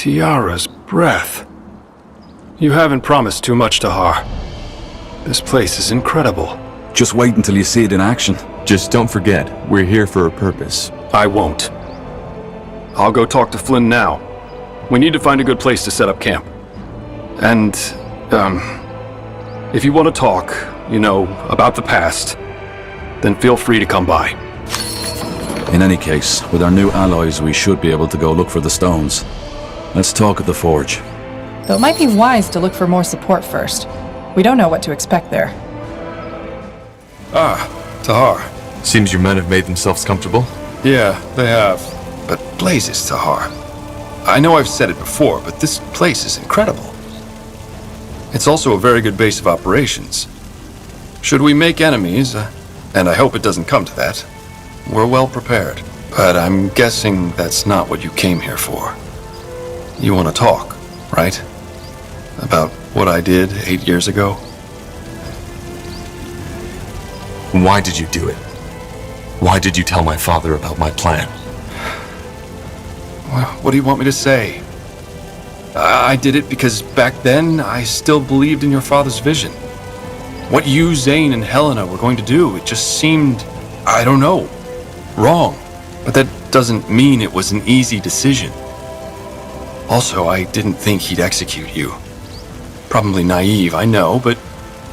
Tiara's breath. You haven't promised too much, Tahar. This place is incredible. Just wait until you see it in action. Just don't forget, we're here for a purpose. I won't. I'll go talk to Flynn now. We need to find a good place to set up camp. And, if you want to talk, about the past, then feel free to come by. In any case, with our new allies, we should be able to go look for the stones. Let's talk at the forge. Though it might be wise to look for more support first. We don't know what to expect there. Ah, Tahar. Seems your men have made themselves comfortable. Yeah, they have. But blazes, Tahar. I know I've said it before, but this place is incredible. It's also a very good base of operations. Should we make enemies, and I hope it doesn't come to that, we're well prepared. But I'm guessing that's not what you came here for. You want to talk, right? About what I did 8 years ago? Why did you do it? Why did you tell my father about my plan? Well, what do you want me to say? I did it because back then I still believed in your father's vision. What you, Zane, and Helena were going to do, it just seemed, I don't know, wrong. But that doesn't mean it was an easy decision. Also, I didn't think he'd execute you. Probably naive, I know, but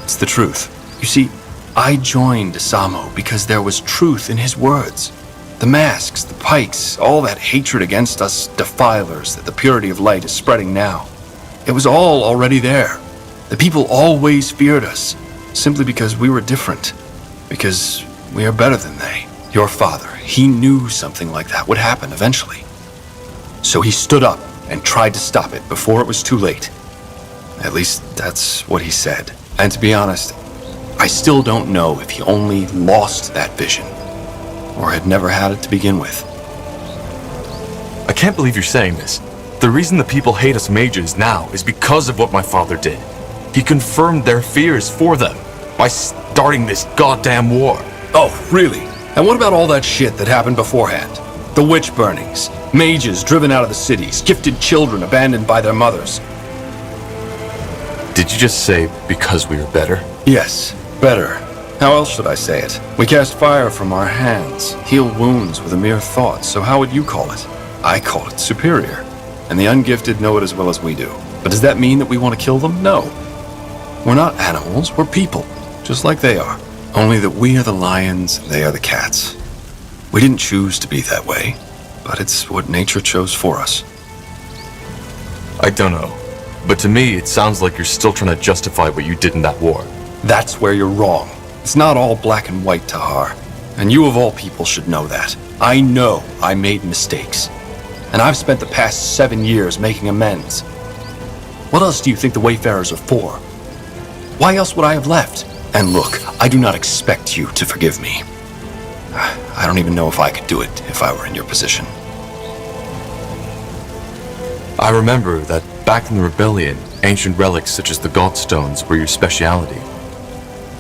it's the truth. You see, I joined Asamo because there was truth in his words. The masks, the pikes, all that hatred against us defilers that the purity of light is spreading now. It was all already there. The people always feared us, simply because we were different. Because we are better than they. Your father, he knew something like that would happen eventually. So he stood up and tried to stop it before it was too late. At least that's what he said. And to be honest, I still don't know if he only lost that vision, or had never had it to begin with. I can't believe you're saying this. The reason the people hate us mages now is because of what my father did. He confirmed their fears for them by starting this goddamn war. Oh, really? And what about all that shit that happened beforehand? The witch burnings, mages driven out of the cities, gifted children abandoned by their mothers. Did you just say because we were better? Yes, better. How else should I say it? We cast fire from our hands, heal wounds with a mere thought, so how would you call it? I call it superior. And the ungifted know it as well as we do. But does that mean that we want to kill them? No. We're not animals, we're people, just like they are. Only that we are the lions, they are the cats. We didn't choose to be that way, but it's what nature chose for us. I don't know. But to me, it sounds like you're still trying to justify what you did in that war. That's where you're wrong. It's not all black and white, Tahar. And you of all people should know that. I know I made mistakes. And I've spent the past 7 years making amends. What else do you think the Wayfarers are for? Why else would I have left? And look, I do not expect you to forgive me. I don't even know if I could do it if I were in your position. I remember that back in the rebellion, ancient relics such as the Godstones were your speciality.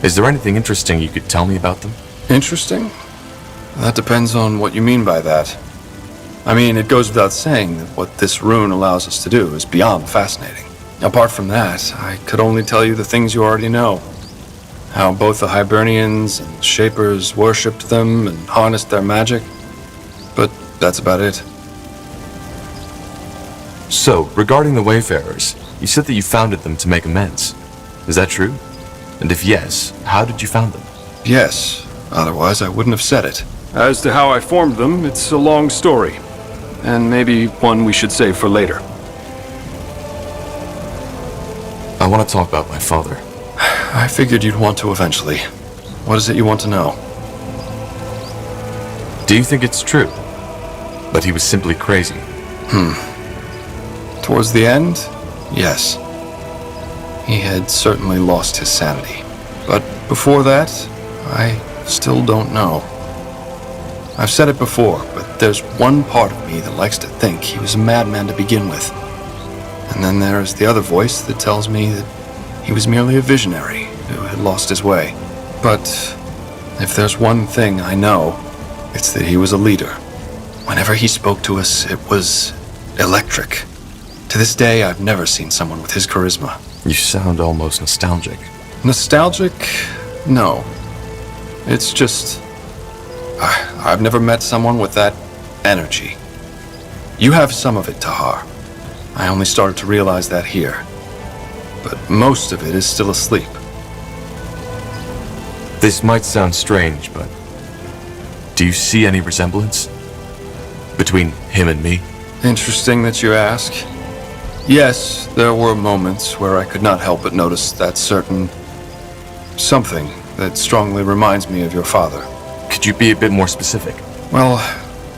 Is there anything interesting you could tell me about them? Interesting? That depends on what you mean by that. I mean, it goes without saying that what this rune allows us to do is beyond fascinating. Apart from that, I could only tell you the things you already know. How both the Hibernians and Shapers worshipped them and harnessed their magic. But that's about it. So, regarding the Wayfarers, you said that you founded them to make amends. Is that true? And if yes, how did you found them? Yes, otherwise I wouldn't have said it. As to how I formed them, it's a long story. And maybe one we should save for later. I want to talk about my father. I figured you'd want to eventually. What is it you want to know? Do you think it's true? But he was simply crazy. Towards the end, yes. He had certainly lost his sanity. But before that, I still don't know. I've said it before, but there's one part of me that likes to think he was a madman to begin with. And then there's the other voice that tells me that he was merely a visionary who had lost his way. But if there's one thing I know, it's that he was a leader. Whenever he spoke to us, it was electric. To this day, I've never seen someone with his charisma. You sound almost nostalgic. Nostalgic? No. It's just... I've never met someone with that energy. You have some of it, Tahar. I only started to realize that here. But most of it is still asleep. This might sound strange, but do you see any resemblance between him and me? Interesting that you ask. Yes, there were moments where I could not help but notice that certain... something that strongly reminds me of your father. Could you be a bit more specific? Well,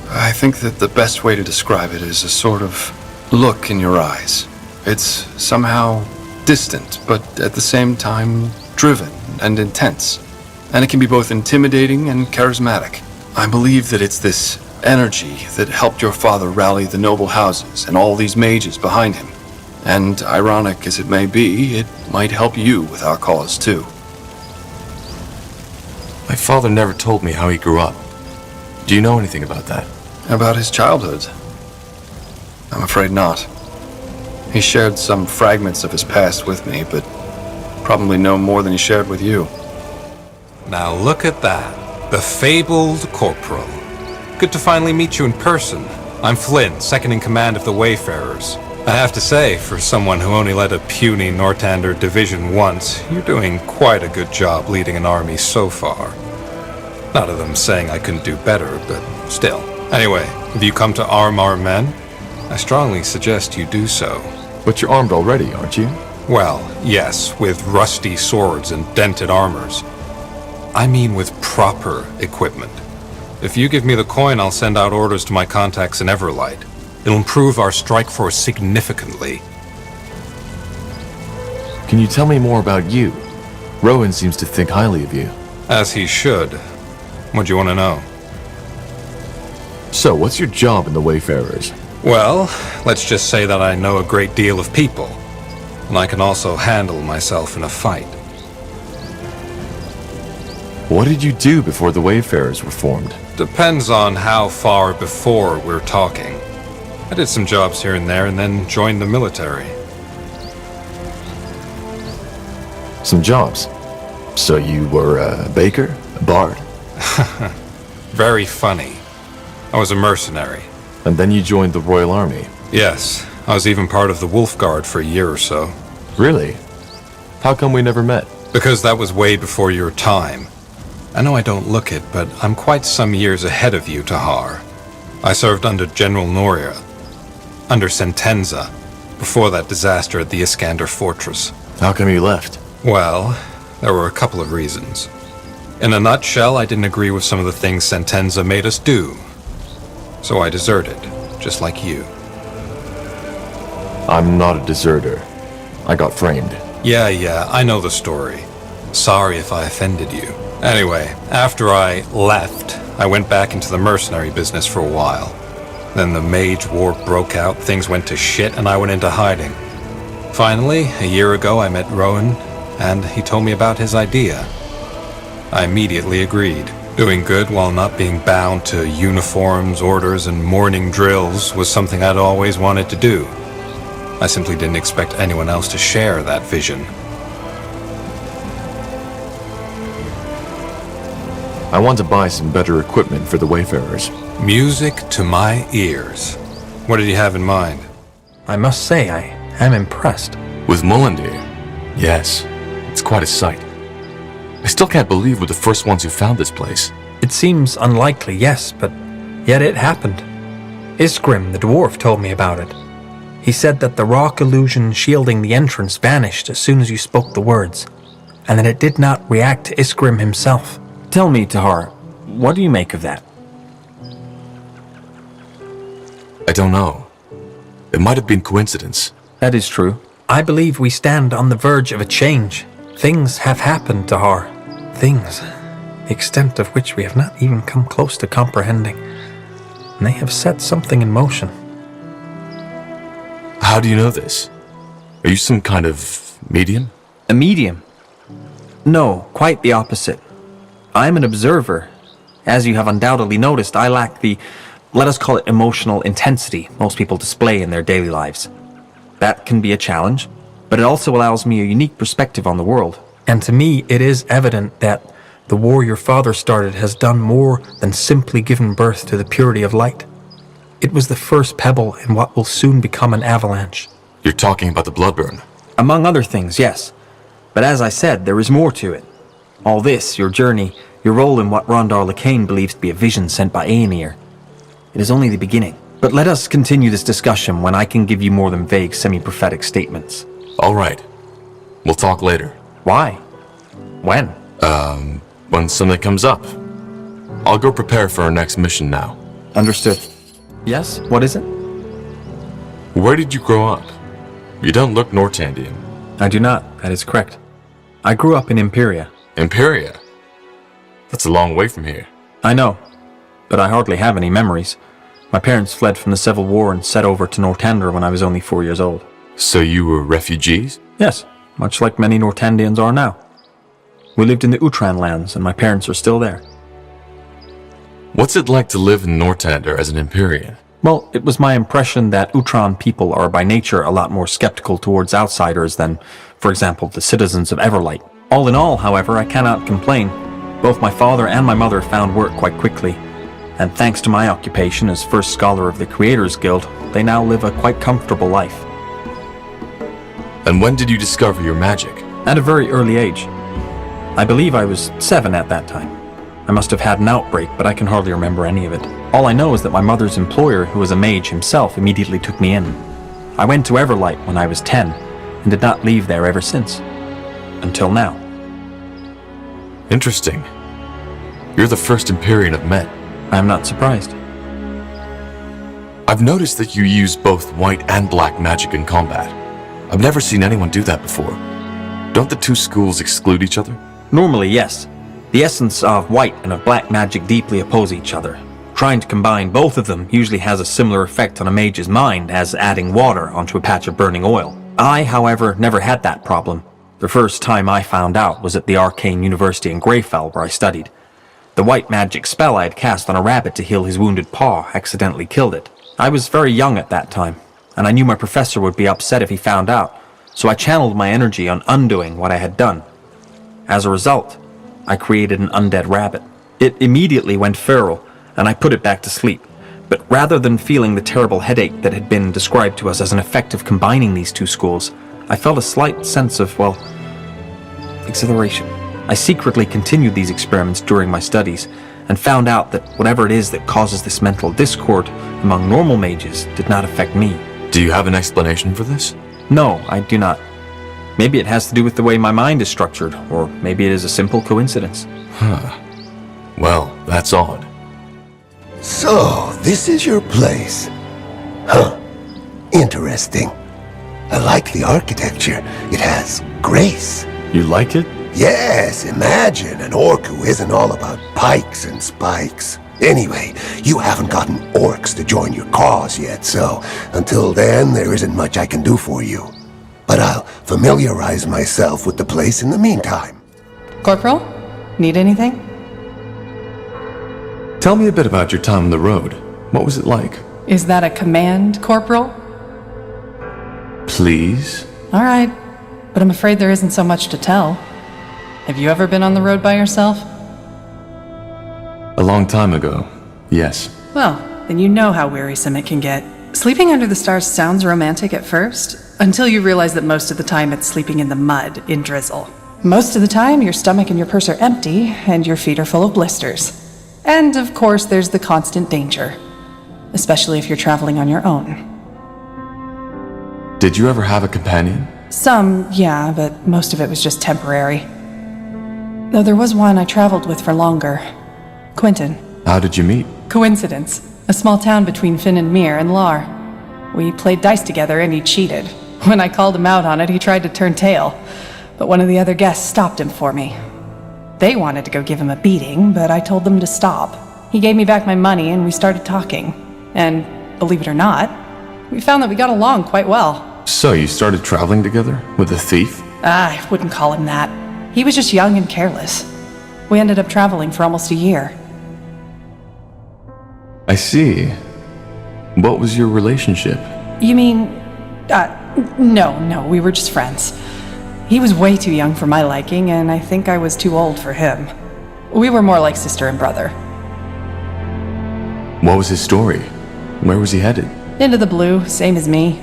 I think that the best way to describe it is a sort of look in your eyes. It's somehow distant, but at the same time driven and intense. And it can be both intimidating and charismatic. I believe that it's this energy that helped your father rally the noble houses and all these mages behind him. And ironic as it may be, it might help you with our cause too. My father never told me how he grew up. Do you know anything about that? About his childhood? I'm afraid not. He shared some fragments of his past with me, but probably no more than he shared with you. Now look at that. The fabled Corporal. Good to finally meet you in person. I'm Flynn, second in command of the Wayfarers. I have to say, for someone who only led a puny Nortander division once, you're doing quite a good job leading an army so far. Not that I'm saying I couldn't do better, but still. Anyway, if you come to arm our men, I strongly suggest you do so. But you're armed already, aren't you? Well, yes, with rusty swords and dented armors. I mean with proper equipment. If you give me the coin, I'll send out orders to my contacts in Everlight. It'll improve our strike force significantly. Can you tell me more about you? Rowan seems to think highly of you. As he should. What do you want to know? So, what's your job in the Wayfarers? Well, let's just say that I know a great deal of people. And I can also handle myself in a fight. What did you do before the Wayfarers were formed? Depends on how far before we're talking. I did some jobs here and there and then joined the military. Some jobs? So you were a baker? A bard? Very funny. I was a mercenary. And then you joined the Royal Army? Yes, I was even part of the Wolf Guard for a year or so. Really? How come we never met? Because that was way before your time. I know I don't look it, but I'm quite some years ahead of you, Tahar. I served under General Noria, under Sentenza, before that disaster at the Iskander Fortress. How come you left? Well, there were a couple of reasons. In a nutshell, I didn't agree with some of the things Sentenza made us do. So I deserted, just like you. I'm not a deserter. I got framed. Yeah, I know the story. Sorry if I offended you. Anyway, after I left, I went back into the mercenary business for a while. Then the Mage War broke out, things went to shit, and I went into hiding. Finally, a year ago, I met Rowan, and he told me about his idea. I immediately agreed. Doing good while not being bound to uniforms, orders, and morning drills was something I'd always wanted to do. I simply didn't expect anyone else to share that vision. I want to buy some better equipment for the Wayfarers. Music to my ears. What did you have in mind? I must say, I am impressed. With Mullendir? Yes, it's quite a sight. I still can't believe we're the first ones who found this place. It seems unlikely, yes, but yet it happened. Iskrim, the dwarf, told me about it. He said that the rock illusion shielding the entrance vanished as soon as you spoke the words, and that it did not react to Iskrim himself. Tell me, Tahar, what do you make of that? I don't know. It might have been coincidence. That is true. I believe we stand on the verge of a change. Things have happened, Tahar. Things, the extent of which we have not even come close to comprehending. And they have set something in motion. How do you know this? Are you some kind of medium? A medium? No, quite the opposite. I am an observer. As you have undoubtedly noticed, I lack the, let us call it emotional intensity most people display in their daily lives. That can be a challenge, but it also allows me a unique perspective on the world. And to me, it is evident that the war your father started has done more than simply given birth to the purity of light. It was the first pebble in what will soon become an avalanche. You're talking about the Bloodburn. Among other things, yes. But as I said, there is more to it. All this, your journey, your role in what Rondar Lacane believes to be a vision sent by Aenir. It is only the beginning. But let us continue this discussion when I can give you more than vague, semi-prophetic statements. All right. We'll talk later. Why? When? When something comes up. I'll go prepare for our next mission now. Understood. Yes? What is it? Where did you grow up? You don't look Nortandian. I do not. That is correct. I grew up in Imperia. Imperia? That's a long way from here. I know, but I hardly have any memories. My parents fled from the Civil War and set over to Northander when I was only 4 years old. So you were refugees? Yes, much like many Nortandians are now. We lived in the Utran lands, and my parents are still there. What's it like to live in Northander as an Empyrean? Well, it was my impression that Utran people are by nature a lot more skeptical towards outsiders than, for example, the citizens of Everlight. All in all, however, I cannot complain. Both my father and my mother found work quite quickly, and thanks to my occupation as first scholar of the Creators Guild, they now live a quite comfortable life. And when did you discover your magic? At a very early age. I believe I was 7 at that time. I must have had an outbreak, but I can hardly remember any of it. All I know is that my mother's employer, who was a mage himself, immediately took me in. I went to Everlight when I was 10, and did not leave there ever since. Until now. Interesting. You're the first Empyrean I've met. I am not surprised. I've noticed that you use both white and black magic in combat. I've never seen anyone do that before. Don't the two schools exclude each other? Normally, yes. The essence of white and of black magic deeply oppose each other. Trying to combine both of them usually has a similar effect on a mage's mind as adding water onto a patch of burning oil. I, however, never had that problem. The first time I found out was at the Arcane University in Greyfell, where I studied. The white magic spell I had cast on a rabbit to heal his wounded paw accidentally killed it. I was very young at that time, and I knew my professor would be upset if he found out, so I channeled my energy on undoing what I had done. As a result, I created an undead rabbit. It immediately went feral, and I put it back to sleep. But rather than feeling the terrible headache that had been described to us as an effect of combining these two schools, I felt a slight sense of, exhilaration. I secretly continued these experiments during my studies, and found out that whatever it is that causes this mental discord among normal mages did not affect me. Do you have an explanation for this? No, I do not. Maybe it has to do with the way my mind is structured, or maybe it is a simple coincidence. Well, that's odd. So, this is your place. Huh. Interesting. I like the architecture. It has grace. You like it? Yes, imagine an orc who isn't all about pikes and spikes. Anyway, you haven't gotten orcs to join your cause yet, so until then, there isn't much I can do for you. But I'll familiarize myself with the place in the meantime. Corporal? Need anything? Tell me a bit about your time on the road. What was it like? Is that a command, Corporal? Please? All right, but I'm afraid there isn't so much to tell. Have you ever been on the road by yourself? A long time ago, yes. Well, then you know how wearisome it can get. Sleeping under the stars sounds romantic at first, until you realize that most of the time it's sleeping in the mud in drizzle. Most of the time, your stomach and your purse are empty, and your feet are full of blisters. And, of course, there's the constant danger, especially if you're traveling on your own. Did you ever have a companion? Some, yeah, but most of it was just temporary. Though there was one I traveled with for longer. Quentin. How did you meet? Coincidence. A small town between Finn and Mir and Lar. We played dice together and he cheated. When I called him out on it, he tried to turn tail, but one of the other guests stopped him for me. They wanted to go give him a beating, but I told them to stop. He gave me back my money and we started talking. And, believe it or not, we found that we got along quite well. So you started traveling together with a thief? I wouldn't call him that. He was just young and careless. We ended up traveling for almost a year. I see. What was your relationship? You mean, No, we were just friends. He was way too young for my liking, and I think I was too old for him. We were more like sister and brother. What was his story? Where was he headed? Into the blue, same as me.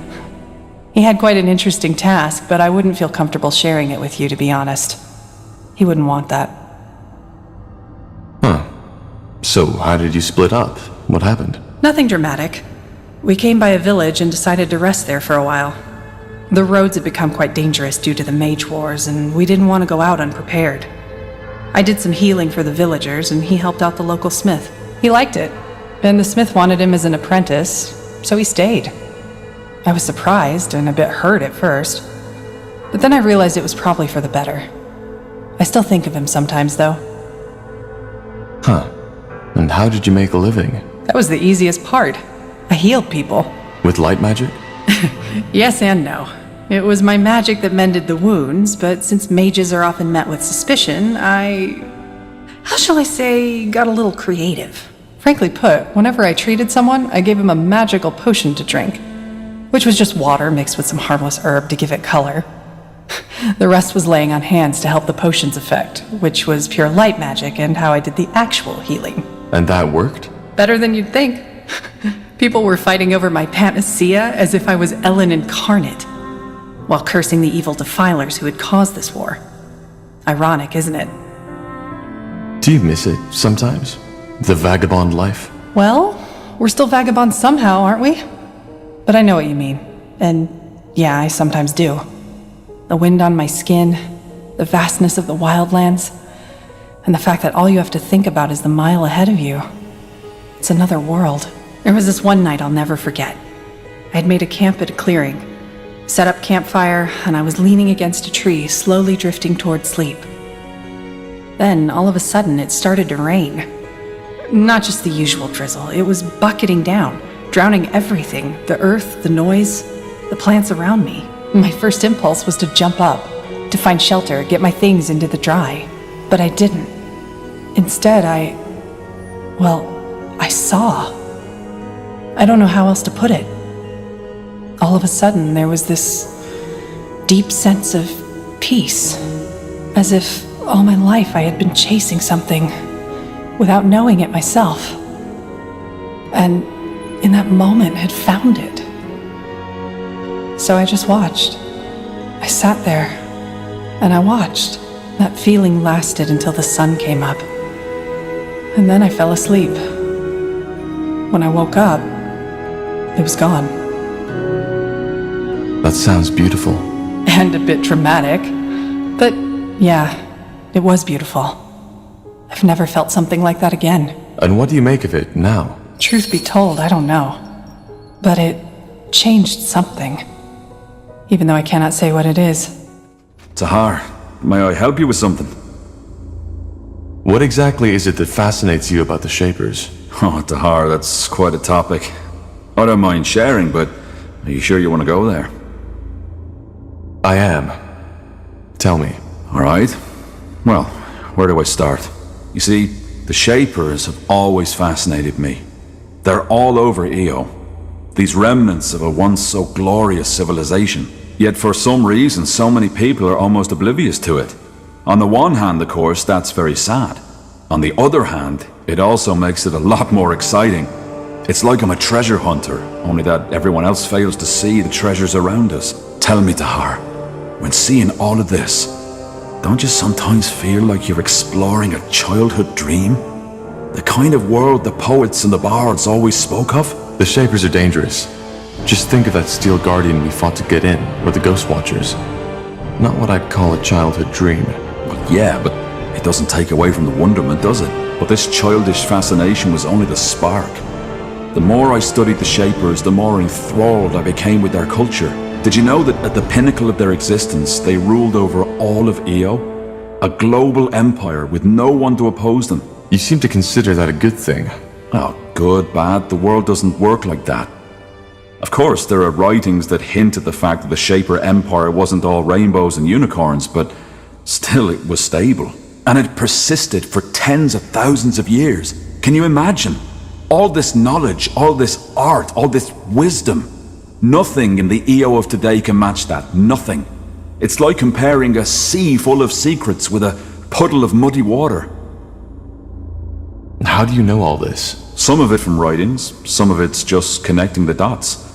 He had quite an interesting task, but I wouldn't feel comfortable sharing it with you, to be honest. He wouldn't want that. Huh. So, how did you split up? What happened? Nothing dramatic. We came by a village and decided to rest there for a while. The roads had become quite dangerous due to the mage wars, and we didn't want to go out unprepared. I did some healing for the villagers, and he helped out the local smith. He liked it, and the smith wanted him as an apprentice, so he stayed. I was surprised and a bit hurt at first, but then I realized it was probably for the better. I still think of him sometimes, though. Huh. And how did you make a living? That was the easiest part. I healed people. With light magic? Yes and no. It was my magic that mended the wounds, but since mages are often met with suspicion, how shall I say, got a little creative. Frankly put, whenever I treated someone, I gave him a magical potion to drink, which was just water mixed with some harmless herb to give it color. The rest was laying on hands to help the potion's effect, which was pure light magic and how I did the actual healing. And that worked? Better than you'd think. People were fighting over my panacea as if I was Ellen incarnate, while cursing the evil defilers who had caused this war. Ironic, isn't it? Do you miss it sometimes? The vagabond life? Well, we're still vagabonds somehow, aren't we? But I know what you mean. And yeah, I sometimes do. The wind on my skin, the vastness of the wildlands, and the fact that all you have to think about is the mile ahead of you. It's another world. There was this one night I'll never forget. I had made a camp at a clearing, set up campfire, and I was leaning against a tree, slowly drifting toward sleep. Then, all of a sudden, it started to rain. Not just the usual drizzle, it was bucketing down, drowning everything, the earth, the noise, the plants around me. My first impulse was to jump up, to find shelter, get my things into the dry. But I didn't. Instead, I saw. I don't know how else to put it. All of a sudden, there was this deep sense of peace, as if all my life I had been chasing something without knowing it myself. And in that moment had found it. So I just watched. I sat there, and I watched. That feeling lasted until the sun came up. And then I fell asleep. When I woke up, it was gone. That sounds beautiful. And a bit dramatic. But yeah, it was beautiful. I've never felt something like that again. And what do you make of it now? Truth be told, I don't know. But it changed something. Even though I cannot say what it is. Tahar, may I help you with something? What exactly is it that fascinates you about the Shapers? Oh, Tahar, that's quite a topic. I don't mind sharing, but are you sure you want to go there? I am. Tell me. All right. Well, where do I start? You see, the Shapers have always fascinated me. They're all over Io. These remnants of a once so glorious civilization. Yet for some reason, so many people are almost oblivious to it. On the one hand, of course, that's very sad. On the other hand, it also makes it a lot more exciting. It's like I'm a treasure hunter, only that everyone else fails to see the treasures around us. Tell me, Tahar, when seeing all of this, don't you sometimes feel like you're exploring a childhood dream? The kind of world the poets and the bards always spoke of? The Shapers are dangerous. Just think of that Steel Guardian we fought to get in, or the Ghost Watchers. Not what I'd call a childhood dream. Well, yeah, but it doesn't take away from the wonderment, does it? But this childish fascination was only the spark. The more I studied the Shapers, the more enthralled I became with their culture. Did you know that at the pinnacle of their existence, they ruled over all of Io? A global empire with no one to oppose them. You seem to consider that a good thing. Oh, good, bad, the world doesn't work like that. Of course, there are writings that hint at the fact that the Shaper Empire wasn't all rainbows and unicorns, but still it was stable. And it persisted for tens of thousands of years. Can you imagine? All this knowledge, all this art, all this wisdom. Nothing in the EO of today can match that. Nothing. It's like comparing a sea full of secrets with a puddle of muddy water. How do you know all this? Some of it from writings, some of it's just connecting the dots.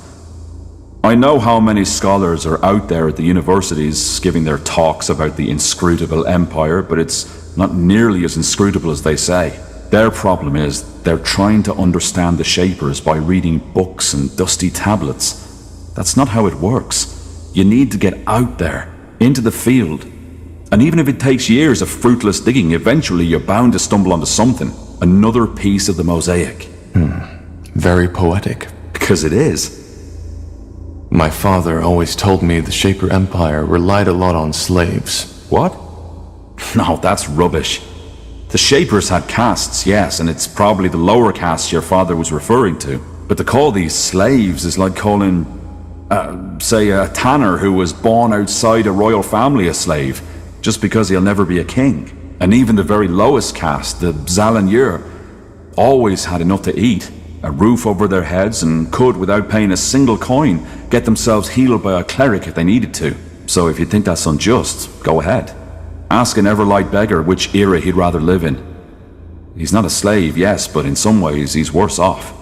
I know how many scholars are out there at the universities giving their talks about the inscrutable empire, but it's not nearly as inscrutable as they say. Their problem is they're trying to understand the Shapers by reading books and dusty tablets. That's not how it works. You need to get out there, into the field. And even if it takes years of fruitless digging, eventually you're bound to stumble onto something. Another piece of the mosaic. Very poetic. Because it is. My father always told me the Shaper Empire relied a lot on slaves. What? No, that's rubbish. The Shapers had castes, yes, and it's probably the lower castes your father was referring to. But to call these slaves is like calling, say, a tanner who was born outside a royal family a slave, just because he'll never be a king. And even the very lowest caste, the Zalanyur, always had enough to eat, a roof over their heads, and could, without paying a single coin, get themselves healed by a cleric if they needed to. So if you think that's unjust, go ahead. Ask an Everlight beggar which era he'd rather live in. He's not a slave, yes, but in some ways he's worse off.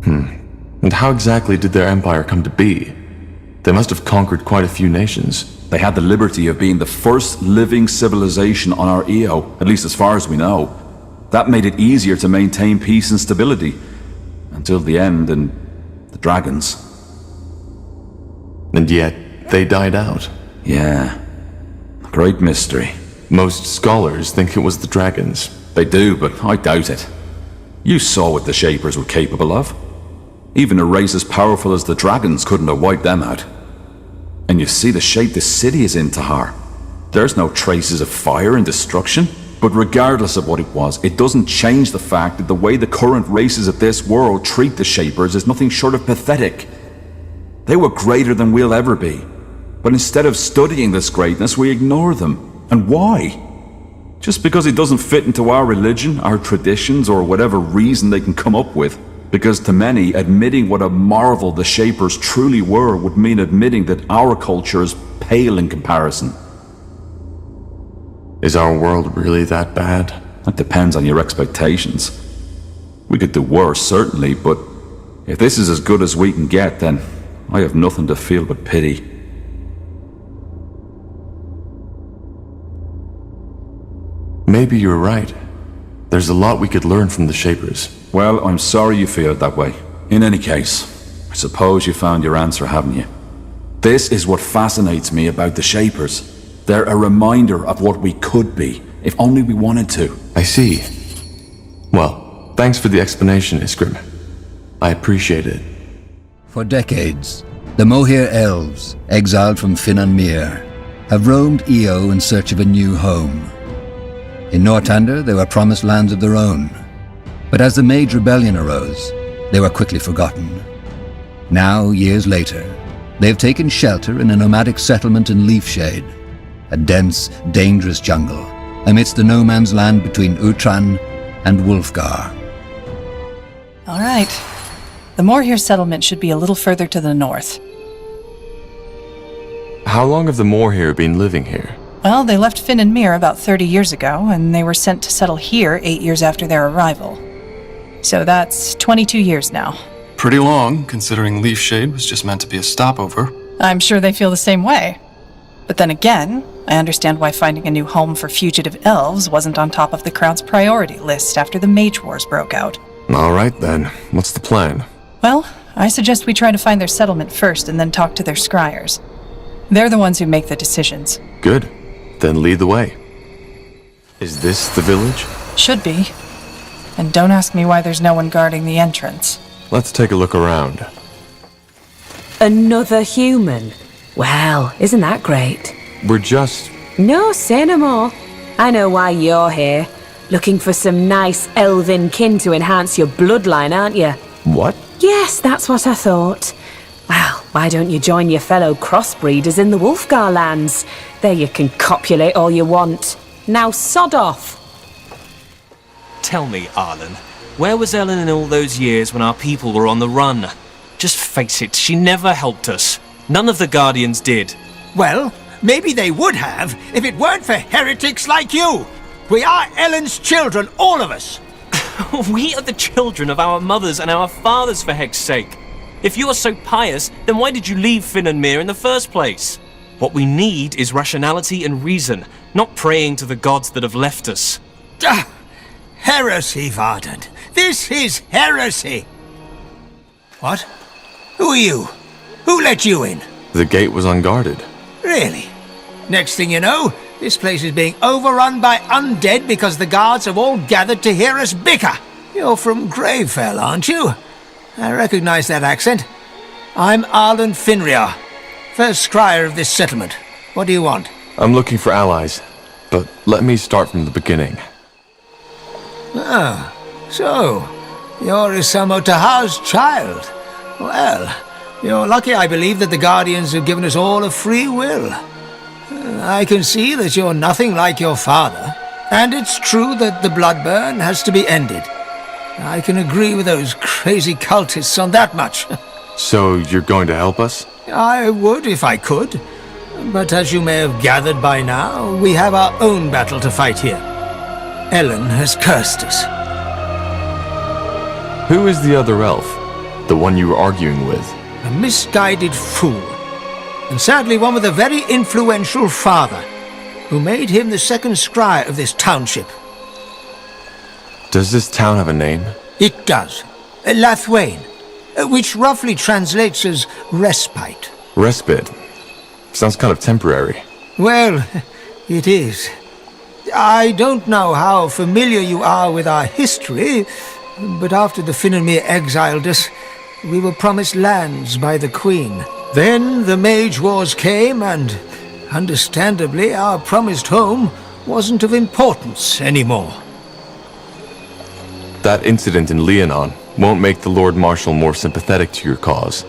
And how exactly did their empire come to be? They must have conquered quite a few nations. They had the liberty of being the first living civilization on our EO, at least as far as we know. That made it easier to maintain peace and stability. Until the end and the dragons. And yet, they died out. Yeah. Great mystery. Most scholars think it was the dragons. They do, but I doubt it. You saw what the Shapers were capable of. Even a race as powerful as the dragons couldn't have wiped them out. And you see the shape this city is in, Tahar. There's no traces of fire and destruction. But regardless of what it was, it doesn't change the fact that the way the current races of this world treat the Shapers is nothing short of pathetic. They were greater than we'll ever be. But instead of studying this greatness, we ignore them. And why? Just because it doesn't fit into our religion, our traditions, or whatever reason they can come up with. Because to many, admitting what a marvel the Shapers truly were would mean admitting that our culture is pale in comparison. Is our world really that bad? That depends on your expectations. We could do worse, certainly, but if this is as good as we can get, then I have nothing to feel but pity. Maybe you're right. There's a lot we could learn from the Shapers. Well, I'm sorry you feel it that way. In any case, I suppose you found your answer, haven't you? This is what fascinates me about the Shapers. They're a reminder of what we could be, if only we wanted to. I see. Well, thanks for the explanation, Iskrim. I appreciate it. For decades, the Mohir elves, exiled from Finan Mir, have roamed Io in search of a new home. In Nortander, they were promised lands of their own. But as the Mage Rebellion arose, they were quickly forgotten. Now, years later, they have taken shelter in a nomadic settlement in Leafshade, a dense, dangerous jungle amidst the no-man's land between Utran and Wolfgar. All right. The Morhir settlement should be a little further to the north. How long have the Morhir been living here? Well, they left Finan Mir about 30 years ago, and they were sent to settle here 8 years after their arrival. So that's 22 years now. Pretty long, considering Leafshade was just meant to be a stopover. I'm sure they feel the same way. But then again, I understand why finding a new home for fugitive elves wasn't on top of the Crown's priority list after the Mage Wars broke out. All right then, what's the plan? Well, I suggest we try to find their settlement first and then talk to their scryers. They're the ones who make the decisions. Good. Then lead the way. Is this the village? Should be. And don't ask me why there's no one guarding the entrance. Let's take a look around. Another human? Well, isn't that great? We're just... No, say no more. I know why you're here. Looking for some nice elven kin to enhance your bloodline, aren't you? What? Yes, that's what I thought. Well, why don't you join your fellow crossbreeders in the Wolfgar lands? There you can copulate all you want. Now sod off. Tell me, Arlen, where was Ellen in all those years when our people were on the run? Just face it, she never helped us. None of the Guardians did. Well, maybe they would have if it weren't for heretics like you. We are Ellen's children, all of us. We are the children of our mothers and our fathers, for heck's sake. If you are so pious, then why did you leave Finn and Mir in the first place? What we need is rationality and reason, not praying to the gods that have left us. Heresy, Varden. This is heresy. What? Who are you? Who let you in? The gate was unguarded. Really? Next thing you know, this place is being overrun by undead because the guards have all gathered to hear us bicker. You're from Gravefell, aren't you? I recognize that accent. I'm Arlen Finriar, first scryer of this settlement. What do you want? I'm looking for allies, but let me start from the beginning. Ah, so you're Isamo Taha's child. Well, you're lucky, I believe, that the Guardians have given us all a free will. I can see that you're nothing like your father, and it's true that the bloodburn has to be ended. I can agree with those crazy cultists on that much. So you're going to help us? I would if I could, but as you may have gathered by now, we have our own battle to fight here. Ellen has cursed us. Who is the other elf? The one you were arguing with? A misguided fool. And sadly one with a very influential father, who made him the second scryer of this township. Does this town have a name? It does. Lathwain, which roughly translates as respite. Respite? Sounds kind of temporary. Well, it is. I don't know how familiar you are with our history, but after the Finnanmere exiled us, we were promised lands by the Queen. Then the Mage Wars came, and understandably our promised home wasn't of importance anymore. That incident in Leonon won't make the Lord Marshal more sympathetic to your cause.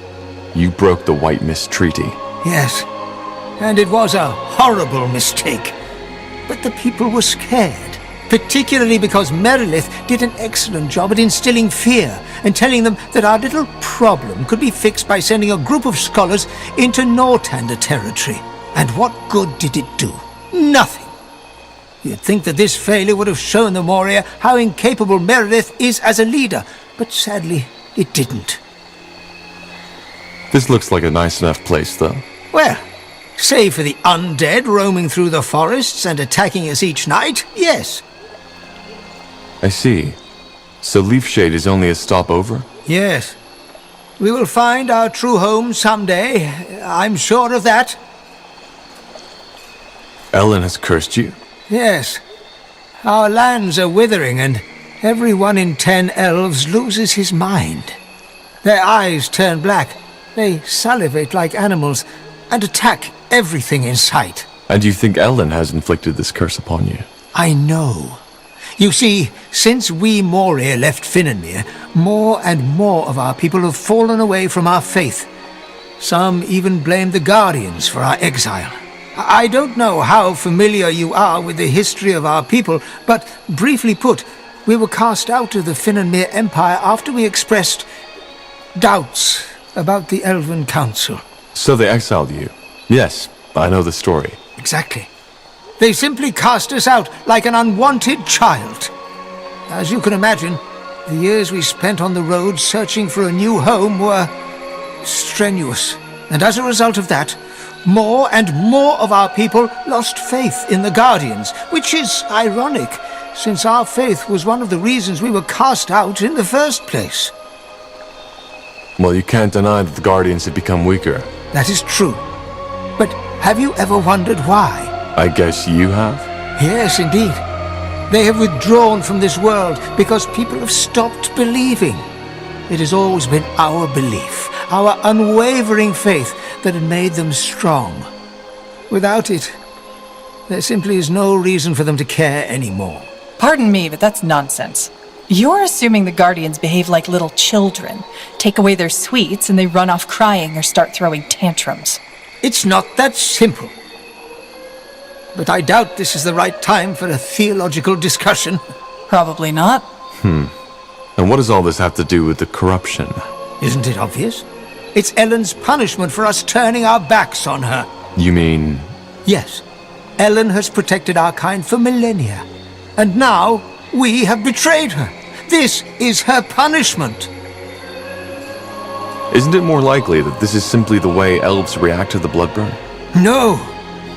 You broke the White Mist Treaty. Yes, and it was a horrible mistake. But the people were scared, particularly because Merilith did an excellent job at instilling fear and telling them that our little problem could be fixed by sending a group of scholars into Nortander territory. And what good did it do? Nothing. You'd think that this failure would have shown the Moria how incapable Merilith is as a leader, but sadly, it didn't. This looks like a nice enough place, though. Well, save for the undead roaming through the forests and attacking us each night, yes. I see. So Leafshade is only a stopover? Yes. We will find our true home someday. I'm sure of that. Ellen has cursed you? Yes. Our lands are withering, and every 1 in 10 elves loses his mind. Their eyes turn black, they salivate like animals, and attack everything in sight. And you think Ellen has inflicted this curse upon you? I know. You see, since we Moria left Finnanmere, more and more of our people have fallen away from our faith. Some even blame the Guardians for our exile. I don't know how familiar you are with the history of our people, but briefly put, we were cast out of the Finnanmere Empire after we expressed doubts about the Elven Council. So they exiled you? Yes, I know the story. Exactly. They simply cast us out like an unwanted child. As you can imagine, the years we spent on the road searching for a new home were strenuous. And as a result of that, more and more of our people lost faith in the Guardians, which is ironic, since our faith was one of the reasons we were cast out in the first place. Well, you can't deny that the Guardians have become weaker. That is true. But have you ever wondered why? I guess you have? Yes, indeed. They have withdrawn from this world because people have stopped believing. It has always been our belief, our unwavering faith, that had made them strong. Without it, there simply is no reason for them to care anymore. Pardon me, but that's nonsense. You're assuming the Guardians behave like little children, take away their sweets, and they run off crying or start throwing tantrums. It's not that simple. But I doubt this is the right time for a theological discussion. Probably not. And what does all this have to do with the corruption? Isn't it obvious? It's Ellen's punishment for us turning our backs on her. You mean... Yes. Ellen has protected our kind for millennia. And now, we have betrayed her. This is her punishment. Isn't it more likely that this is simply the way elves react to the bloodburn? No.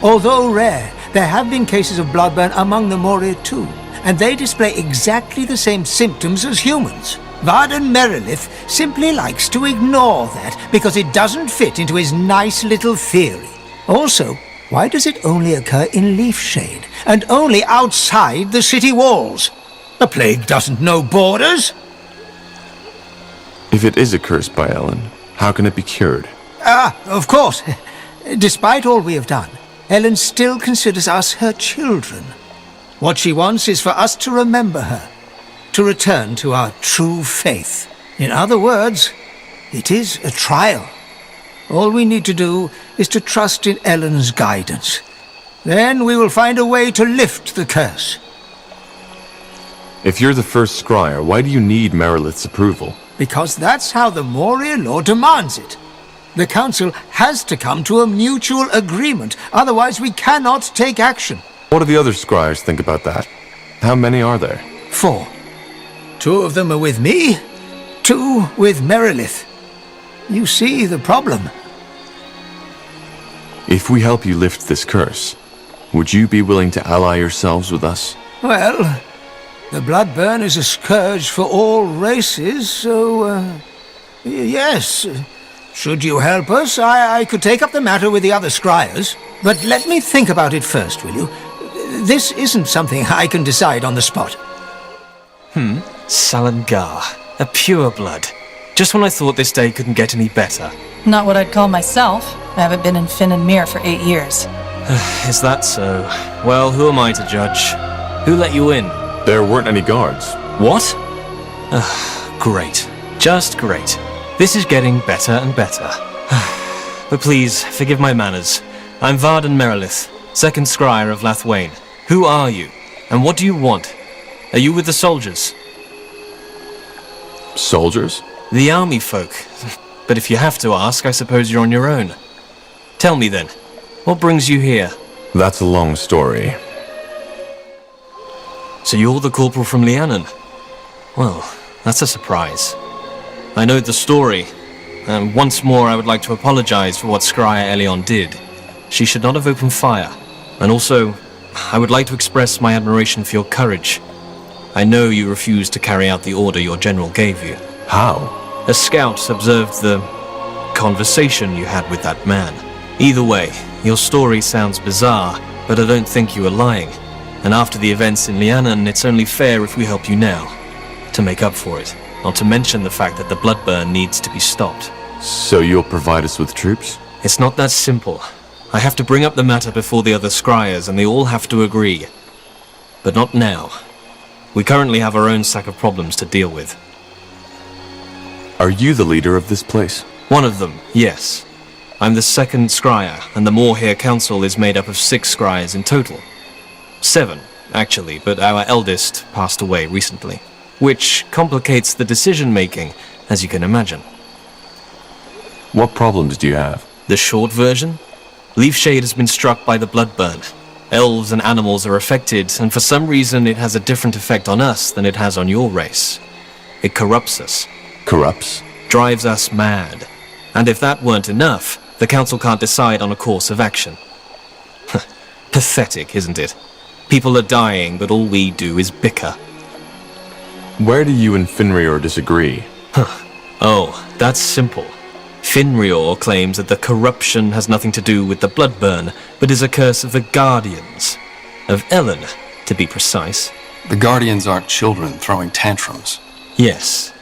Although rare, there have been cases of bloodburn among the Moria too, and they display exactly the same symptoms as humans. Varden Merilith simply likes to ignore that because it doesn't fit into his nice little theory. Also, why does it only occur in Leafshade, and only outside the city walls? The plague doesn't know borders. If it is a curse by Ellen, how can it be cured? Of course. Despite all we have done, Ellen still considers us her children. What she wants is for us to remember her, to return to our true faith. In other words, it is a trial. All we need to do is to trust in Ellen's guidance. Then we will find a way to lift the curse. If you're the first scryer, why do you need Merilith's approval? Because that's how the Moria law demands it. The Council has to come to a mutual agreement, otherwise we cannot take action. What do the other scryers think about that? How many are there? 4. 2 of them are with me, 2 with Merilith. You see the problem. If we help you lift this curse, would you be willing to ally yourselves with us? Well, the bloodburn is a scourge for all races, so, yes. Should you help us, I could take up the matter with the other scryers. But let me think about it first, will you? This isn't something I can decide on the spot. Salangar. A pure blood. Just when I thought this day couldn't get any better. Not what I'd call myself. I haven't been in Finn and Mir for 8 years. Is that so? Well, who am I to judge? Who let you in? There weren't any guards. What? Great. Just great. This is getting better and better. But please, forgive my manners. I'm Varden Merilith, second scryer of Lathwain. Who are you? And what do you want? Are you with the soldiers? Soldiers? The army folk. But if you have to ask, I suppose you're on your own. Tell me then, what brings you here? That's a long story. So you're the corporal from Lianon? Well, that's a surprise. I know the story, and once more I would like to apologize for what Scryer Elion did. She should not have opened fire. And also, I would like to express my admiration for your courage. I know you refused to carry out the order your general gave you. How? A scout observed the conversation you had with that man. Either way, your story sounds bizarre, but I don't think you are lying. And after the events in Lianon, it's only fair if we help you now, to make up for it. Not to mention the fact that the bloodburn needs to be stopped. So you'll provide us with troops? It's not that simple. I have to bring up the matter before the other scryers, and they all have to agree. But not now. We currently have our own sack of problems to deal with. Are you the leader of this place? One of them, yes. I'm the second scryer, and the Moorhere Council is made up of 6 scryers in total. 7, actually, but our eldest passed away recently. Which complicates the decision-making, as you can imagine. What problems do you have? The short version? Leafshade has been struck by the bloodburn. Elves and animals are affected, and for some reason it has a different effect on us than it has on your race. It corrupts us. Corrupts? Drives us mad. And if that weren't enough, the Council can't decide on a course of action. Pathetic, isn't it? People are dying, but all we do is bicker. Where do you and Finrior disagree? Oh, that's simple. Finrior claims that the corruption has nothing to do with the bloodburn, but is a curse of the Guardians. Of Ellen, to be precise. The Guardians aren't children throwing tantrums. Yes.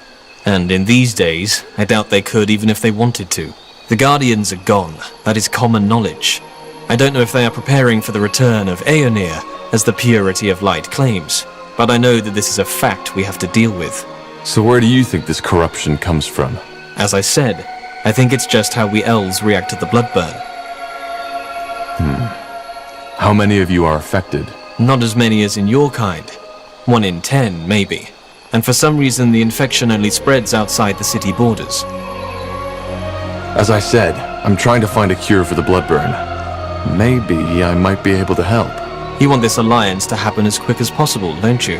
And in these days, I doubt they could even if they wanted to. The Guardians are gone. That is common knowledge. I don't know if they are preparing for the return of Aeonir, as the purity of light claims. But I know that this is a fact we have to deal with. So where do you think this corruption comes from? As I said, I think it's just how we elves react to the bloodburn. How many of you are affected? Not as many as in your kind. 1 in 10, maybe. And for some reason the infection only spreads outside the city borders. As I said, I'm trying to find a cure for the bloodburn. Maybe I might be able to help. You want this alliance to happen as quick as possible, don't you?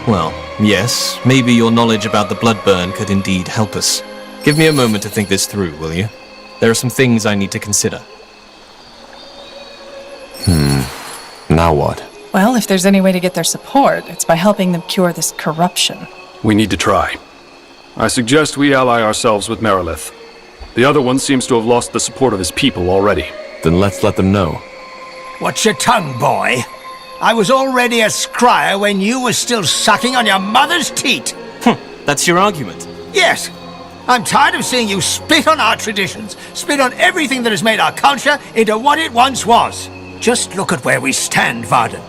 Well, yes, maybe your knowledge about the bloodburn could indeed help us. Give me a moment to think this through, will you? There are some things I need to consider. Now what? Well, if there's any way to get their support, it's by helping them cure this corruption. We need to try. I suggest we ally ourselves with Merilith. The other one seems to have lost the support of his people already. Then let's let them know. Watch your tongue, boy. I was already a scryer when you were still sucking on your mother's teat. That's your argument? Yes. I'm tired of seeing you spit on our traditions, spit on everything that has made our culture into what it once was. Just look at where we stand, Varden.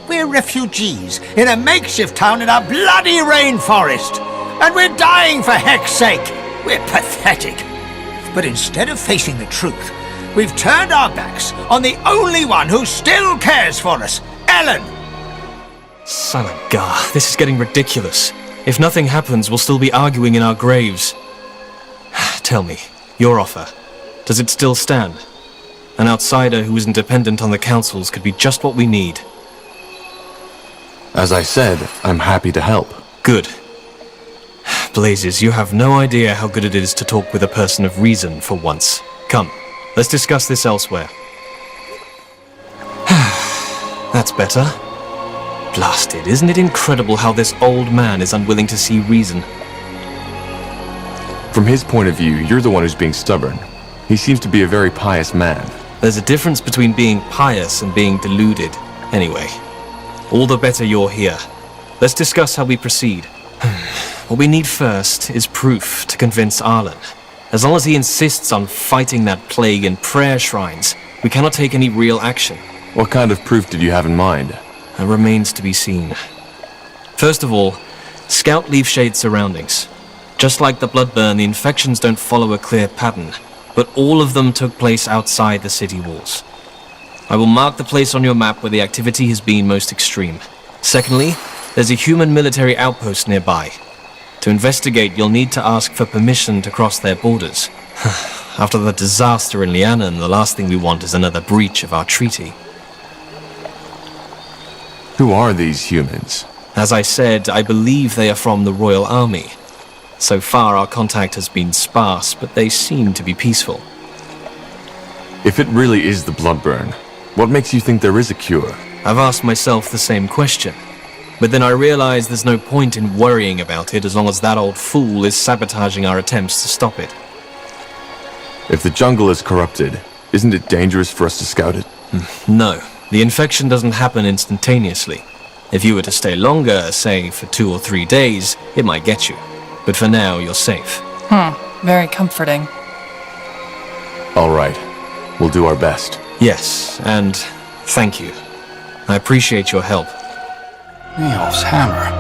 We're refugees in a makeshift town in a bloody rainforest. And we're dying for heck's sake. We're pathetic. But instead of facing the truth, we've turned our backs on the only one who still cares for us, Ellen. Salagar, this is getting ridiculous. If nothing happens, we'll still be arguing in our graves. Tell me, your offer, does it still stand? An outsider who isn't dependent on the councils could be just what we need. As I said, I'm happy to help. Good. Blazes, you have no idea how good it is to talk with a person of reason for once. Come, let's discuss this elsewhere. That's better. Blasted, isn't it incredible how this old man is unwilling to see reason? From his point of view, you're the one who's being stubborn. He seems to be a very pious man. There's a difference between being pious and being deluded. Anyway, all the better you're here. Let's discuss how we proceed. What we need first is proof to convince Arlen. As long as he insists on fighting that plague in prayer shrines, we cannot take any real action. What kind of proof did you have in mind? That remains to be seen. First of all, scout Leafshade's surroundings. Just like the bloodburn, the infections don't follow a clear pattern, but all of them took place outside the city walls. I will mark the place on your map where the activity has been most extreme. Secondly, there's a human military outpost nearby. To investigate, you'll need to ask for permission to cross their borders. After the disaster in Lianan, the last thing we want is another breach of our treaty. Who are these humans? As I said, I believe they are from the Royal Army. So far, our contact has been sparse, but they seem to be peaceful. If it really is the bloodburn, what makes you think there is a cure? I've asked myself the same question. But then I realize there's no point in worrying about it as long as that old fool is sabotaging our attempts to stop it. If the jungle is corrupted, isn't it dangerous for us to scout it? No. The infection doesn't happen instantaneously. If you were to stay longer, say for 2 or 3 days, it might get you. But for now, you're safe. Very comforting. All right. We'll do our best. Yes, and thank you. I appreciate your help. Eyolf's hammer.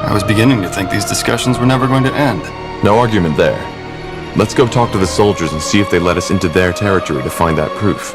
I was beginning to think these discussions were never going to end. No argument there. Let's go talk to the soldiers and see if they let us into their territory to find that proof.